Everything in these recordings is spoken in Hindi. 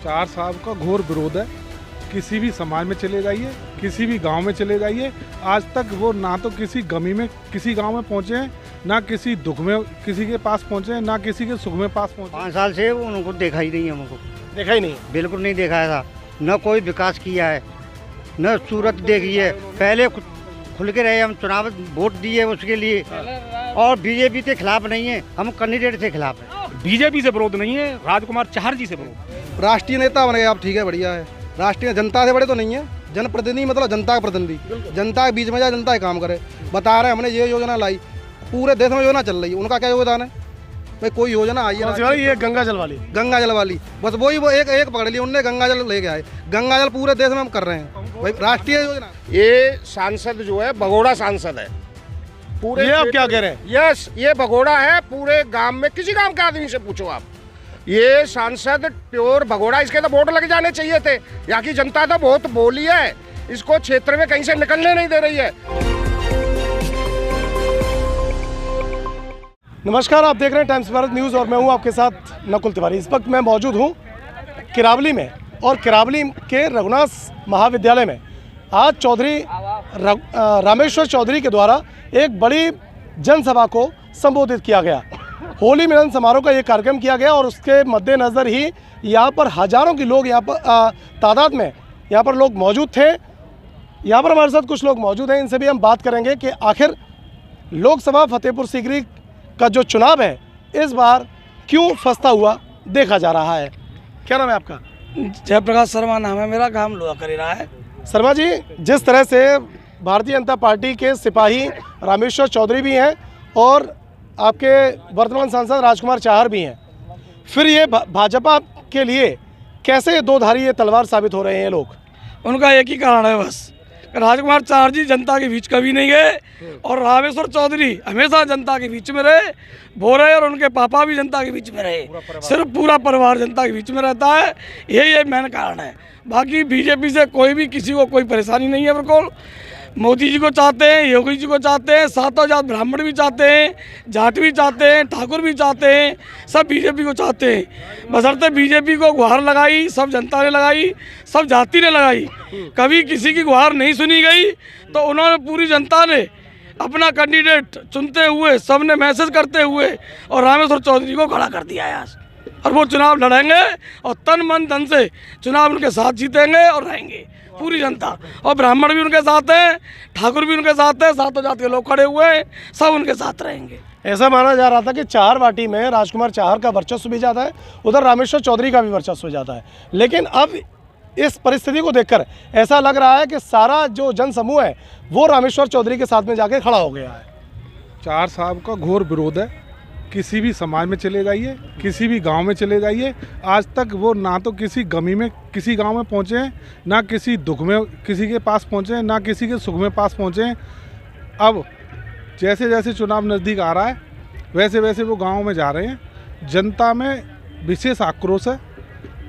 चार साहब का घोर विरोध है। किसी भी समाज में चले जाइए, किसी भी गांव में चले जाइए, आज तक वो ना तो किसी गमी में किसी गांव में पहुंचे हैं, ना किसी दुख में किसी के पास पहुंचे हैं, ना किसी के सुख में पास पहुंचे। 5 साल से उनको देखा ही नहीं है, हमको देखा ही नहीं, बिल्कुल नहीं देखा था। न कोई विकास किया है, न सूरत देखी है। पहले खुल के रहे, हम चुनाव वोट दिए उसके लिए, और बीजेपी के खिलाफ नहीं है, हम कैंडिडेट के खिलाफ है। बीजेपी से विरोध नहीं है, राजकुमार चाहर जी से विरोध। राष्ट्रीय नेता बन गए आप, ठीक है, बढ़िया है। राष्ट्रीय जनता से बड़े तो नहीं है, जनप्रतिनिधि मतलब जनता का प्रतिनिधि, जनता के बीच में जाए, जनता का काम करे। बता रहे हमने ये योजना लाई, पूरे देश में योजना चल रही है, उनका क्या योगदान है भाई? कोई योजना आई है, ये गंगा जल वाली, बस वही वो एक पकड़ ली उनने, गंगा जल लेके आए। गंगा जल पूरे देश में हम कर रहे हैं भाई, राष्ट्रीय योजना। ये सांसद जो है भगोड़ा सांसद है पूरे। ये आप क्या कह रहे हैं? यस, ये भगोड़ा है पूरे गांव में, किसी गांव के आदमी से पूछो आप। ये सांसद प्योर भगोड़ा, इसके तो वोट लग जाने चाहिए थे। यहाँ की जनता तो बहुत बोली है, इसको क्षेत्र में कहीं से निकलने नहीं दे रही है। नमस्कार, आप देख रहे हैं टाइम्स भारत न्यूज़ और मैं हूं आपके साथ नकुल तिवारी। इस वक्त मैं मौजूद हूं किरावली में, और किरावली के रघुनाथ महाविद्यालय में आज चौधरी रामेश्वर चौधरी के द्वारा एक बड़ी जनसभा को संबोधित किया गया। होली मिलन समारोह का ये कार्यक्रम किया गया और उसके मद्देनज़र ही यहाँ पर हज़ारों के लोग यहाँ पर तादाद में यहाँ पर लोग मौजूद थे। यहाँ पर हमारे साथ कुछ लोग मौजूद हैं, इनसे भी हम बात करेंगे कि आखिर लोकसभा फतेहपुर सीकरी का जो चुनाव है इस बार क्यों फंसता हुआ देखा जा रहा है। क्या नाम है आपका? जयप्रकाश शर्मा नाम है मेरा, काम लोहा कर रहा है। शर्मा जी, जिस तरह से भारतीय जनता पार्टी के सिपाही रामेश्वर चौधरी भी हैं और आपके वर्तमान सांसद राजकुमार चाहर भी हैं, फिर ये भाजपा के लिए कैसे ये दो धारी ये तलवार साबित हो रहे हैं लोग? उनका एक ही कारण है बस, राजकुमार चाहर जी जनता के बीच कभी नहीं गए और रामेश्वर चौधरी हमेशा जनता के बीच में रहे, वो रहे, और उनके पापा भी जनता के बीच में रहे। सिर्फ पूरा परिवार जनता के बीच में रहता है, यही मेन कारण है। बाकी बीजेपी से कोई भी किसी को कोई परेशानी नहीं है। बिल्कुल मोदी जी को चाहते हैं, योगी जी को चाहते हैं, सातों जात ब्राह्मण भी चाहते हैं, जाट भी चाहते हैं, ठाकुर भी चाहते हैं, सब बीजेपी को चाहते हैं। बशर्ते बीजेपी को गुहार लगाई, सब जनता ने लगाई, सब जाति ने लगाई, कभी किसी की गुहार नहीं सुनी गई। तो उन्होंने पूरी जनता ने अपना कैंडिडेट चुनते हुए, सब ने मैसेज करते हुए और रामेश्वर चौधरी को खड़ा कर दिया है आज, और वो चुनाव लड़ेंगे और तन मन धन से चुनाव उनके साथ जीतेंगे और रहेंगे पूरी जनता। और ब्राह्मण भी उनके साथ हैं, ठाकुर भी उनके साथ हैं, सातों जात के लोग खड़े हुए हैं, सब उनके साथ रहेंगे। ऐसा माना जा रहा था कि चार वाटी में राजकुमार चाहर का वर्चस्व भी ज़्यादा है, उधर रामेश्वर चौधरी का भी वर्चस्व ज़्यादा है, लेकिन अब इस परिस्थिति को देखकर ऐसा लग रहा है कि सारा जो जन समूह है वो रामेश्वर चौधरी के साथ में जाके खड़ा हो गया है। चार साहब का घोर विरोध है। किसी भी समाज में चले जाइए, किसी भी गांव में चले जाइए, आज तक वो ना तो किसी गमी में किसी गांव में पहुंचे हैं, ना किसी दुख में किसी के पास पहुंचे हैं, ना किसी के सुख में पास पहुंचे हैं। अब जैसे जैसे चुनाव नज़दीक आ रहा है वैसे वैसे वो गांव में जा रहे हैं। जनता में विशेष आक्रोश है,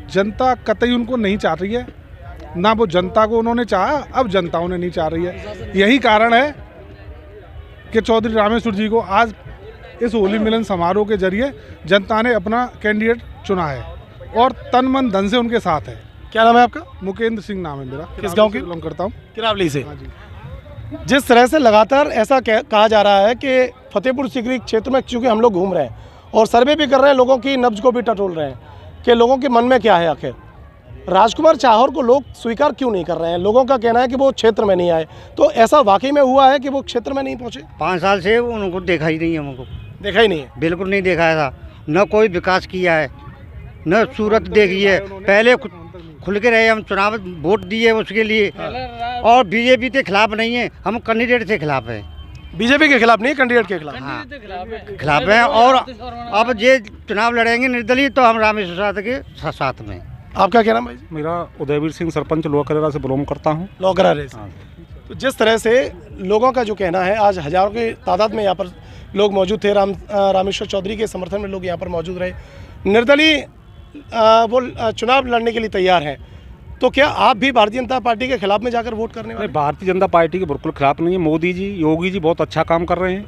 जनता कतई उनको नहीं चाह रही है, ना वो जनता को उन्होंने चाहा, अब जनता उन्हें नहीं चाह रही है। यही कारण है कि चौधरी रामेश्वर जी को आज इस होली मिलन समारोह के जरिए जनता ने अपना कैंडिडेट चुना है और तन मन धन से उनके साथ है। क्या नाम है आपका? मुकेंद्र सिंह नाम है मेरा। किस गांव के? बिलोंग करता हूँ, किरावली से। हाँ जी। जिस तरह से लगातार ऐसा कहा जा रहा है कि फतेहपुर सीकरी क्षेत्र में चूँकि हम लोग घूम रहे हैं और सर्वे भी कर रहे हैं, लोगों की नब्ज को भी टटोल रहे हैं कि लोगों के मन में क्या है, आखिर राजकुमार चाहर को लोग स्वीकार क्यों नहीं कर रहे हैं? लोगों का कहना है कि वो क्षेत्र में नहीं आए, तो ऐसा वाकई में हुआ है कि वो क्षेत्र में नहीं पहुँचे? 5 साल से उनको देखा ही नहीं है, हमको देखा ही नहीं है, बिल्कुल नहीं देखा था। न कोई विकास किया है, न सूरत देखी है। पहले खुल के रहे, हम चुनाव वोट दिए उसके लिए, और बीजेपी के खिलाफ नहीं है, हम कैंडिडेट के खिलाफ है। बीजेपी के खिलाफ नहीं, कैंडिडेट के खिलाफ। हाँ, खिलाफ है। और अब ये चुनाव लड़ेंगे निर्दलीय, तो हम रामेश्वर के साथ में। आपका क्या नाम है? मेरा उदयवीर सिंह, सरपंच लोहा से बिलोंग करता हूँ। लोकरा रेस। तो जिस तरह से लोगों का जो कहना है, आज हजारों की तादाद में यहाँ पर लोग मौजूद थे, रामेश्वर चौधरी के समर्थन में लोग यहाँ पर मौजूद रहे, निर्दलीय वो चुनाव लड़ने के लिए तैयार हैं, तो क्या आप भी भारतीय जनता पार्टी के खिलाफ में जाकर वोट करने वाले? भारतीय जनता पार्टी के बिल्कुल खिलाफ नहीं है। मोदी जी, योगी जी बहुत अच्छा काम कर रहे हैं।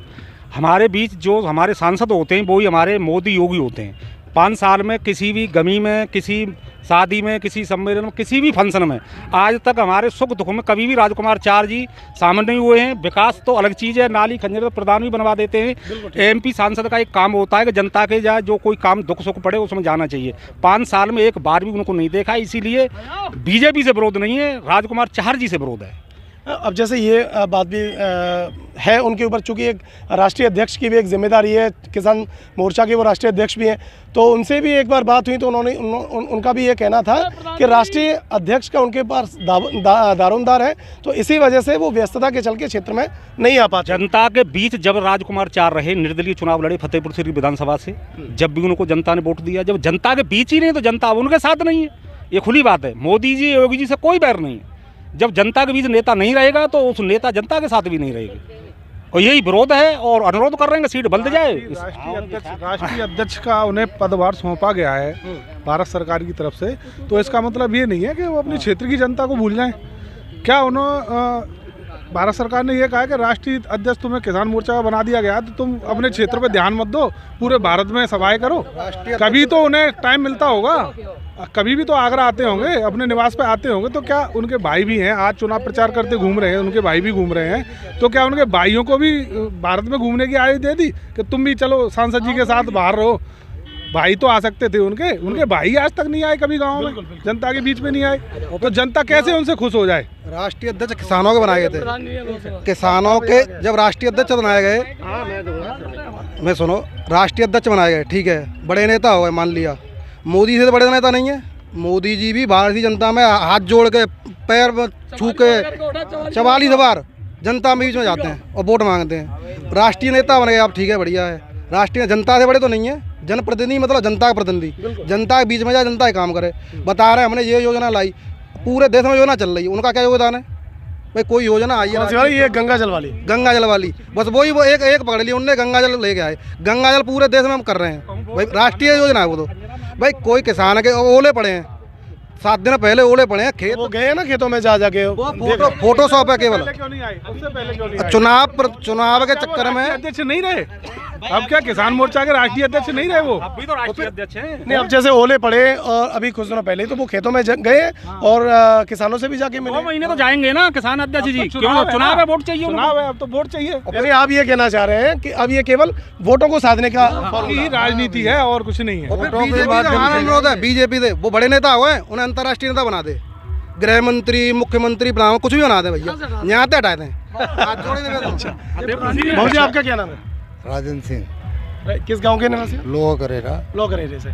हमारे बीच जो हमारे सांसद होते हैं वो ही हमारे मोदी योगी होते हैं। 5 साल में किसी भी गमी में, किसी शादी में, किसी सम्मेलन में, किसी भी फंक्शन में आज तक हमारे सुख दुख में कभी भी राजकुमार चार जी शामिल नहीं हुए हैं। विकास तो अलग चीज़ है, नाली खंजर तो प्रधान भी बनवा देते हैं। एमपी सांसद का एक काम होता है कि जनता के जाए जो कोई काम दुख सुख पड़े उसमें जाना चाहिए। 5 साल में एक बार भी उनको नहीं देखा, इसीलिए बीजेपी से विरोध नहीं है, राजकुमार चार जी से विरोध है। अब जैसे ये बात भी है उनके ऊपर, चूंकि एक राष्ट्रीय अध्यक्ष की भी एक जिम्मेदारी है, किसान मोर्चा के वो राष्ट्रीय अध्यक्ष भी हैं, तो उनसे भी एक बार बात हुई तो उनका भी ये कहना था कि राष्ट्रीय अध्यक्ष का उनके पास दारोमदार है, तो इसी वजह से वो व्यस्तता के चल के क्षेत्र में नहीं आ पाते। जनता के बीच जब राजकुमार चार रहे, निर्दलीय चुनाव लड़े फतेहपुर सीकरी विधानसभा से, जब भी उनको जनता ने वोट दिया, जब जनता के बीच ही नहीं तो जनता उनके साथ नहीं है, ये खुली बात है। मोदी जी योगी जी से कोई बैर नहीं है। जब जनता के बीच नेता नहीं रहेगा तो उस नेता जनता के साथ भी नहीं रहेगी, और यही विरोध है। और अनुरोध कर रहे हैं कि सीट बदल जाए। राष्ट्रीय अध्यक्ष का उन्हें पदभार सौंपा गया है भारत सरकार की तरफ से, तो इसका मतलब ये नहीं है कि वो अपने क्षेत्र की जनता को भूल जाएं। क्या उन्होंने भारत सरकार ने ये कहा है कि राष्ट्रीय अध्यक्ष तुम्हें किसान मोर्चा का बना दिया गया तो तुम अपने क्षेत्र पे ध्यान मत दो, पूरे भारत में सभाएं करो। कभी तो उन्हें टाइम मिलता होगा, कभी भी तो आगरा आते होंगे, अपने निवास पे आते होंगे। तो क्या उनके भाई भी हैं, आज चुनाव प्रचार करते घूम रहे हैं, उनके भाई भी घूम रहे हैं, तो क्या उनके भाइयों को भी भारत में घूमने की आयु दे दी कि तुम भी चलो सांसद जी के साथ बाहर रहो? भाई तो आ सकते थे उनके भाई आज तक नहीं आए कभी गांव में, जनता के बीच में नहीं आए, तो जनता कैसे उनसे खुश हो जाए? राष्ट्रीय अध्यक्ष किसानों के बनाए गए थे, किसानों के जब राष्ट्रीय अध्यक्ष बनाए गए, मैं सुनो, राष्ट्रीय अध्यक्ष बनाए गए, ठीक है, बड़े नेता हो गए, मान लिया, मोदी से तो बड़े नेता नहीं है। मोदी जी भी भारतीय जनता में हाथ जोड़ के पैर छू के 44 बार जनता में बीच में जाते हैं और वोट मांगते हैं। राष्ट्रीय नेता बन गए आप, ठीक है, बढ़िया है। राष्ट्रीय जनता से बड़े तो नहीं है, जनप्रतिनिधि मतलब जनता का प्रतिनिधि, जनता के बीच में जाए, जनता का काम करे। बता रहे हैं हमने ये योजना लाई, पूरे देश में योजना चल रही है, उनका क्या योगदान है भाई? कोई योजना आई है, ये गंगा जल वाली, बस वही वो एक पकड़ ली उनने, गंगा जल लेके आए। गंगा जल पूरे देश में हम कर रहे हैं भाई, राष्ट्रीय योजना है वो। तो भाई कोई किसान के ओले पड़े हैं, 7 दिन पहले ओले पड़े हैं, खेत वो गए ना खेतों में जा के, फोटोशॉप है केवल। चुनाव के चक्कर में अध्यक्ष नहीं रहे, अब क्या किसान मोर्चा के राष्ट्रीय अध्यक्ष नहीं रहे? वो अभी तो राष्ट्रीय अध्यक्ष हैं। नहीं, अब जैसे ओले पड़े और अभी कुछ दिनों पहले तो वो खेतों में गए और किसानों से भी जाके मिले। 2 महीने तो जाएंगे ना किसान अध्यक्ष जी, क्यों? चुनाव है, वोट चाहिए, चुनाव है, अब तो वोट चाहिए। यानी आप ये कहना चाह रहे हैं कि अब ये केवल वोटों को साधने का ही राजनीति है और कुछ नहीं है। अनुरोध है बीजेपी से, वो बड़े नेता हुए, उन्हें अंतर्राष्ट्रीय नेता बना दे, गृह मंत्री, मुख्यमंत्री बना, कुछ भी बना दे भैया, यहाँ से हटा दें। भाजी आपका क्या नाम है? राजन सिंह, किस गांव के निवासी? लोकरेरा से।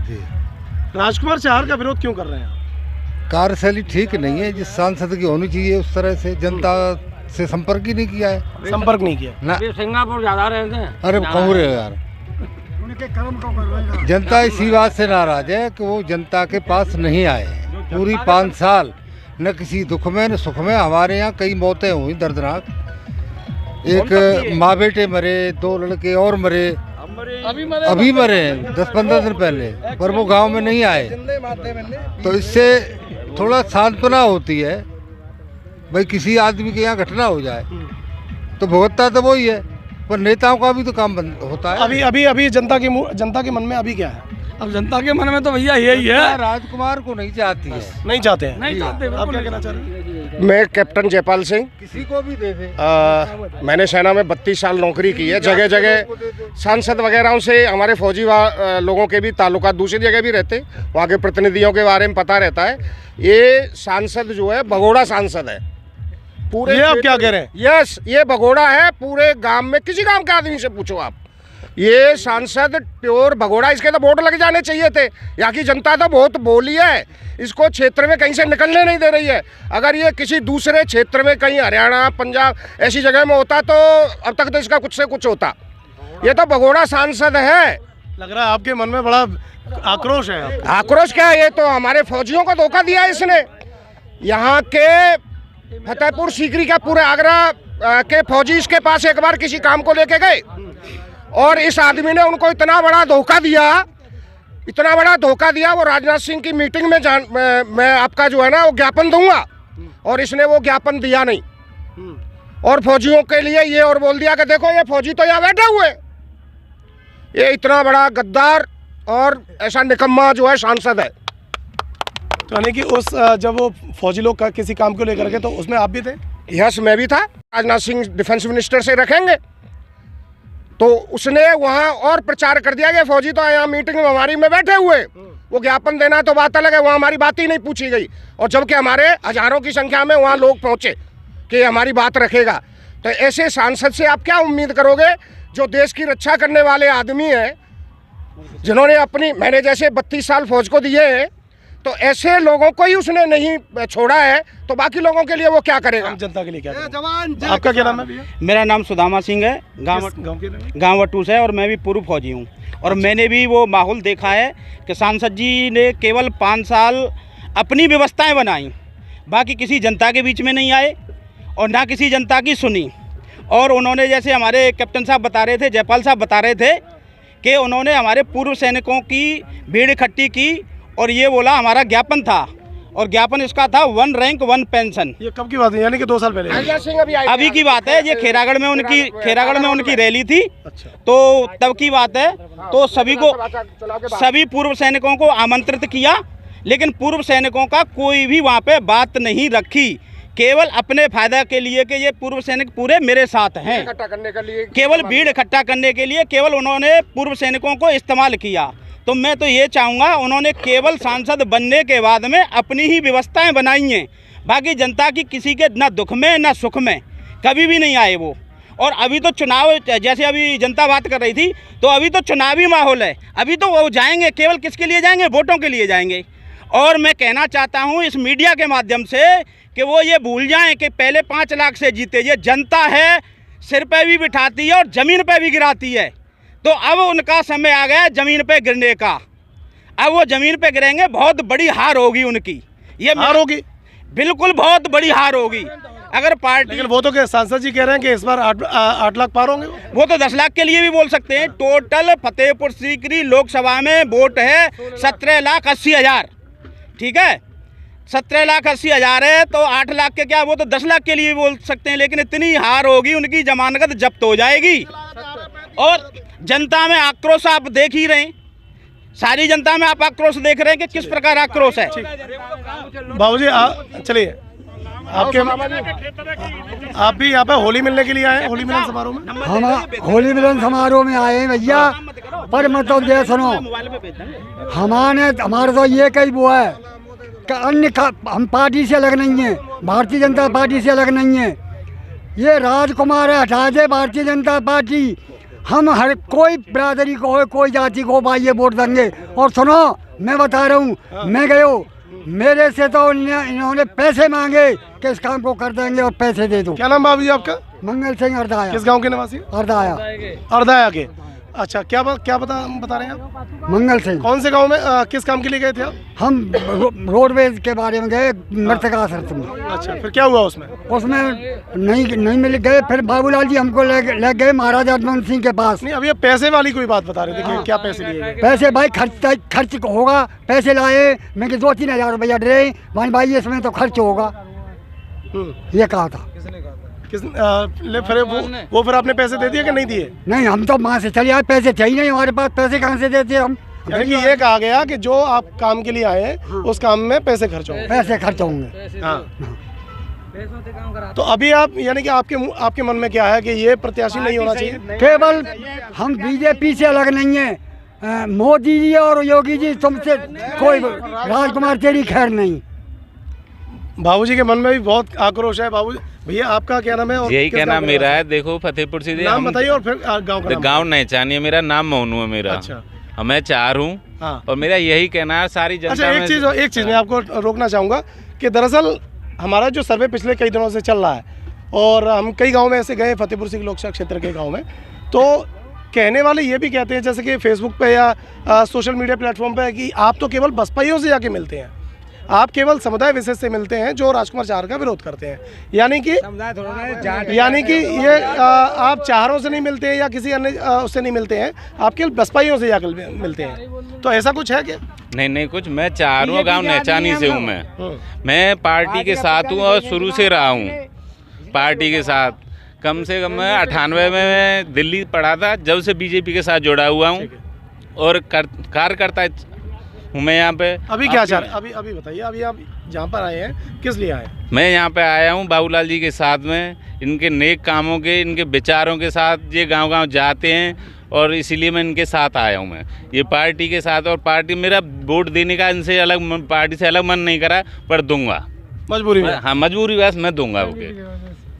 राजकुमार चार का विरोध क्यों कर रहे हैं आप? कार्यशैली ठीक नहीं है, जिस सांसद की होनी चाहिए उस तरह से जनता से संपर्क ही नहीं किया है। संपर्क नहीं किया ना, सिंगापुर ज्यादा रहते हैं। अरे कहूँ रे यार, जनता इसी बात से नाराज है कि वो जनता के पास नहीं आए। पूरी 5 साल न किसी दुख में न सुख में। हमारे यहाँ कई मौतें हुई दर्दनाक, एक माँ बेटे मरे, 2 लड़के और मरे, अभी मरे 10-15 दिन पहले, पर वो गांव में नहीं आए। तो इससे थोड़ा सांत्वना होती है भाई, किसी आदमी के यहाँ घटना हो जाए तो भुगतता तो वही है, पर नेताओं का भी तो काम बंद होता है। अभी जनता के मन में अभी क्या है? अब जनता के मन में तो भैया यही है, राजकुमार को नहीं चाहती है, नहीं चाहते हैं। आप क्या कहना चाह रहे हैं? मैं कैप्टन जयपाल सिंह, किसी को भी दे दे। मैंने सेना में 32 साल नौकरी की है। जगह जगह सांसद वगैरह से हमारे फौजी लोगों के भी ताल्लुकात दूसरी जगह भी रहते, वहाँ के प्रतिनिधियों के बारे में पता रहता है। ये सांसद जो है भगोड़ा सांसद है पूरे। ये आप क्या कह रहे हैं? यस, ये भगोड़ा है पूरे गांव में, किसी गांव के आदमी से पूछो आप, ये सांसद प्योर भगोड़ा। इसके तो वोट लग जाने चाहिए थे। यहाँ की जनता तो बहुत बोली है, इसको क्षेत्र में कहीं से निकलने नहीं दे रही है। अगर ये किसी दूसरे क्षेत्र में कहीं हरियाणा, पंजाब ऐसी जगह में होता तो अब तक तो इसका कुछ से कुछ होता। ये तो भगोड़ा सांसद है। लग रहा है आपके मन में बड़ा आक्रोश है। आक्रोश क्या है? ये तो हमारे फौजियों को धोखा दिया इसने। यहाँ के फतेहपुर सीकरी का पूरे आगरा के फौजी इसके पास एक बार किसी काम को लेके गए और इस आदमी ने उनको इतना बड़ा धोखा दिया, वो राजनाथ सिंह की मीटिंग में मैं आपका जो है ना वो ज्ञापन दूंगा, और इसने वो ज्ञापन दिया नहीं। और फौजियों के लिए ये और बोल दिया कि देखो ये फौजी तो यहाँ बैठे हुए। ये इतना बड़ा गद्दार और ऐसा निकम्मा जो है सांसद है। तो यानी कि उस जब वो फौजी लोग का किसी काम को लेकर के, तो उसमें आप भी थे? यस, मैं भी था। राजनाथ सिंह डिफेंस मिनिस्टर से रखेंगे तो उसने वहाँ और प्रचार कर दिया कि फौजी तो यहाँ मीटिंग में हमारी में बैठे हुए, वो ज्ञापन देना तो बात अलग है, वहाँ हमारी बात ही नहीं पूछी गई। और जबकि हमारे हजारों की संख्या में वहाँ लोग पहुँचे कि हमारी बात रखेगा। तो ऐसे सांसद से आप क्या उम्मीद करोगे जो देश की रक्षा करने वाले आदमी हैं, जिन्होंने अपनी, मैंने जैसे 32 साल फौज को दिए हैं, तो ऐसे लोगों को ही उसने नहीं छोड़ा है, तो बाकी लोगों के लिए वो क्या करेगा? आम जनता के लिए क्या करेगा? आपका क्या नाम है भैया? मेरा नाम सुदामा सिंह है, गाँव वटू से, और मैं भी पूर्व फौजी हूँ। और मैंने भी वो माहौल देखा है कि सांसद जी ने केवल 5 साल अपनी व्यवस्थाएं बनाई, बाकी किसी जनता के बीच में नहीं आए और ना किसी जनता की सुनी। और उन्होंने, जैसे हमारे कैप्टन साहब बता रहे थे, जयपाल साहब बता रहे थे कि उन्होंने हमारे पूर्व सैनिकों की भीड़ इकट्ठी की और ये बोला हमारा ज्ञापन था, और ज्ञापन इसका था 1 रैंक 1 पेंशन। ये कब की बात है? यानी कि 2 साल पहले? अभी की बात है, ये खेरागढ़ में उनकी रैली थी। अच्छा। तो तब की बात है। तो सभी पूर्व सैनिकों को आमंत्रित किया, लेकिन पूर्व सैनिकों का कोई भी वहाँ पे बात नहीं रखी, केवल अपने फायदा के लिए कि ये पूर्व सैनिक पूरे मेरे साथ हैं, इकट्ठा करने के लिए, केवल भीड़ इकट्ठा करने के लिए केवल उन्होंने पूर्व सैनिकों को इस्तेमाल किया। तो मैं तो ये चाहूँगा, उन्होंने केवल सांसद बनने के बाद में अपनी ही व्यवस्थाएं बनाई हैं, बाकी जनता की किसी के ना दुख में ना सुख में कभी भी नहीं आए वो। और अभी तो चुनाव, जैसे अभी जनता बात कर रही थी, तो अभी तो चुनावी माहौल है, अभी तो वो जाएंगे, केवल किसके लिए जाएंगे? वोटों के लिए जाएंगे। और मैं कहना चाहता हूँ इस मीडिया के माध्यम से कि वो ये भूल जाएं कि पहले 5 लाख से जीते, ये जनता है, सिर पे भी बिठाती है और ज़मीन पे भी गिराती है। तो अब उनका समय आ गया ज़मीन पे गिरने का। अब वो ज़मीन पे गिरेंगे, बहुत बड़ी हार होगी उनकी। ये हार होगी? बिल्कुल बहुत बड़ी हार होगी। अगर पार्टी, लेकिन वो तो क्या सांसद जी कह रहे हैं कि इस बार 8 लाख पार होंगे? वो तो 10 लाख के लिए भी बोल सकते हैं। टोटल फतेहपुर सीकरी लोकसभा में वोट है 17,80,000, ठीक है, 17,80,000 है, तो 8 लाख के क्या, वो तो 10 लाख के लिए भी बोल सकते हैं। लेकिन इतनी हार होगी, उनकी जमानत जब्त हो जाएगी। और जनता में आक्रोश आप देख ही रहे हैं, सारी जनता में आप आक्रोश देख रहे हैं कि किस प्रकार आक्रोश है। बाबूजी चलिए, आप भी यहाँ पे होली मिलने के लिए आए हैं, होली मिलन समारोह में? हम होली मिलन समारोह में आए हैं भैया, पर मतलब ये सुनो, हमारे तो ये कई वो है कि हम पार्टी से अलग नहीं है, भारतीय जनता पार्टी से अलग नहीं है। ये राजकुमार है, हटा दे भारतीय जनता पार्टी। हम हर कोई बिरादरी को हो, कोई जाति को आइए वोट देंगे। और सुनो, मैं बता रहा हूँ, मैं गयो, मेरे से तो इन्होंने पैसे मांगे कि इस काम को कर देंगे और पैसे दे दो। क्या नाम बाबू जी आपका? मंगल सिंह अर्दाया। किस गांव के निवासी? अर्दाया। अर्दाया के। अच्छा, क्या बता रहे हैं आप? मंगल सिंह। कौन से गांव में किस काम के लिए गए थे आप? हम रोडवेज के बारे में गए, मृतकाश्रत में। अच्छा, फिर क्या हुआ उसमें? उसमें नहीं मिल गए। फिर बाबूलाल जी हमको ले गए महाराजा रघुवंश सिंह के पास। नहीं, अभी ये पैसे वाली कोई बात बता रहे थे कि क्या पैसे लिए गए? पैसे भाई खर्च होगा, पैसे लाए, मैं 2-3 हज़ार रुपया डरे भाई इसमें तो खर्च होगा, ये कहा था। फिर आपने पैसे दे दिए कि नहीं दिए? नहीं, हम तो वहाँ से चले आए, पैसे चाहिए नहीं हमारे पास, पैसे कहाँ से देते हम? यानी कि ये कहा गया कि जो आप काम के लिए आए हैं, हाँ, उस काम में पैसे खर्च होंगे। पैसे खर्च होंगे, हाँ। तो अभी आप, यानी कि आपके मन में क्या है कि ये प्रत्याशी नहीं होना चाहिए? केवल हम बीजेपी से अलग नहीं है, मोदी जी और योगी जी तुमसे कोई, राजकुमार तेरी खैर नहीं। बाबूजी के मन में भी बहुत आक्रोश है। बाबू भैया, आपका क्या नाम है? और यही कहना मेरा है, देखो फतेहपुर सीधे नाम बताइए और फिर गाँव का। गाँव नहीं मेरा नाम मोनू है मेरा। अच्छा। मैं 4 हूँ। हाँ। और मेरा यही कहना है सारी जनता। अच्छा, एक चीज़ मैं आपको रोकना चाहूँगा कि दरअसल हमारा जो सर्वे पिछले कई दिनों से चल रहा है, और हम कई गाँव में ऐसे गए, फतेहपुर सीकरी लोकसभा क्षेत्र के गाँव में, तो कहने वाले ये भी कहते हैं, जैसे कि फेसबुक पे या सोशल मीडिया प्लेटफॉर्म पे, कि आप तो केवल बसपाइयों से जाके मिलते हैं, आप केवल समुदाय विशेष से मिलते हैं जो राजकुमार चाहर का विरोध करते हैं। यानी कि ये आप चाहरों से नहीं मिलते हैं या किसी अन्य उससे नहीं मिलते हैं, आप केवल बसपाइयों से जाकर मिलते हैं, तो ऐसा कुछ है क्या? नहीं कुछ, मैं 4 गाँव नैचानी से हूँ। मैं पार्टी के साथ हूँ और शुरू से रहा हूँ पार्टी के साथ। कम से कम मैं 98 में मैं दिल्ली पढ़ा था, जब से बीजेपी के साथ जुड़ा हुआ हूँ और कार्यकर्ता हूँ मैं यहाँ पे। अभी क्या चाह रहे हैं? अभी बताइए, अभी आप जहाँ पर आए हैं किस लिए आए? मैं यहाँ पे आया हूँ बाबूलाल जी के साथ में, इनके नेक कामों के, इनके विचारों के साथ ये गांव-गांव जाते हैं और इसीलिए मैं इनके साथ आया हूँ। मैं ये पार्टी के साथ, और पार्टी मेरा वोट देने का इनसे अलग, पार्टी से अलग मन नहीं करा, पर दूंगा मजबूरी में। हाँ मजबूरी बस, मैं दूंगा। ओके,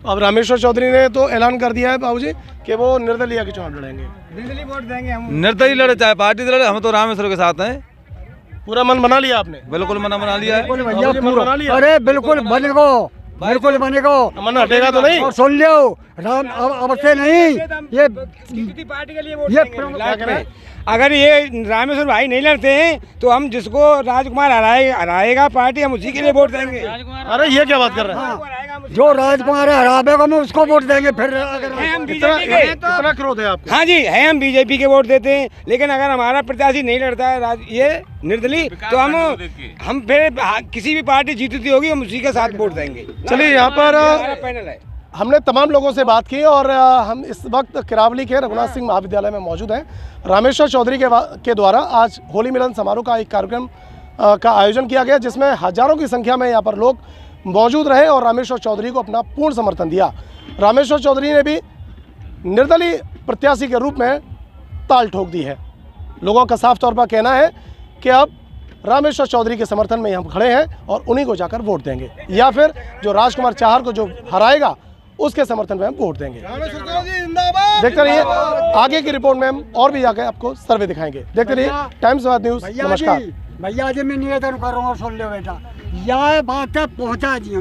अब रामेश्वर चौधरी ने तो ऐलान कर दिया है बाबूजी कि वो निर्दलीय के चुनाव लड़ेंगे। निर्दलीय वोट देंगे हम। निर्दलीय लड़े चाहे पार्टी लड़े, हम तो रामेश्वर के साथ हैं। पूरा मन बना लिया आपने? बिल्कुल मन बना लिया है। अरे बिल्कुल बनेगो, बिल्कुल बनेगो। मन हटेगा तो नहीं? और सुन लो राम, अब से नहीं, ये पार्टी के लिए ये अगर ये रामेश्वर भाई नहीं लड़ते हैं तो हम जिसको राजकुमार हराएगा पार्टी, हम उसी के लिए वोट देंगे। अरे ये क्या बात कर रहे हैं? जो राजकुमार हराएगा हम उसको वोट देंगे। फिर अगर इतना क्रोध है आपको? हाँ जी है, हम बीजेपी के वोट देते हैं, लेकिन अगर हमारा प्रत्याशी नहीं लड़ता है ये निर्दलीय तो हम फिर किसी भी पार्टी जीतती होगी हम उसी के साथ वोट देंगे। चलिए, यहाँ पर पैनल है। हमने तमाम लोगों से बात की और हम इस वक्त किरावली के रघुनाथ सिंह महाविद्यालय में मौजूद हैं। रामेश्वर चौधरी के द्वारा आज होली मिलन समारोह का एक कार्यक्रम का आयोजन किया गया, जिसमें हजारों की संख्या में यहाँ पर लोग मौजूद रहे और रामेश्वर चौधरी को अपना पूर्ण समर्थन दिया। रामेश्वर चौधरी ने भी निर्दलीय प्रत्याशी के रूप में ताल ठोक दी है। लोगों का साफ तौर पर कहना है कि अब रामेश्वर चौधरी के समर्थन में हम खड़े हैं और उन्हीं को जाकर वोट देंगे, या फिर जो राजकुमार चाहर को जो हराएगा उसके समर्थन में हम वोट देंगे। देखते रहिए, आगे की रिपोर्ट में हम और भी जाकर आपको सर्वे दिखाएंगे। देखते रहिए टाइम्स ऑफ न्यूज़। नमस्कार भैया जी, मैं निवेदन कर रहा हूँ, सुन लो बेटा, यह बात है पहुँचा दिए।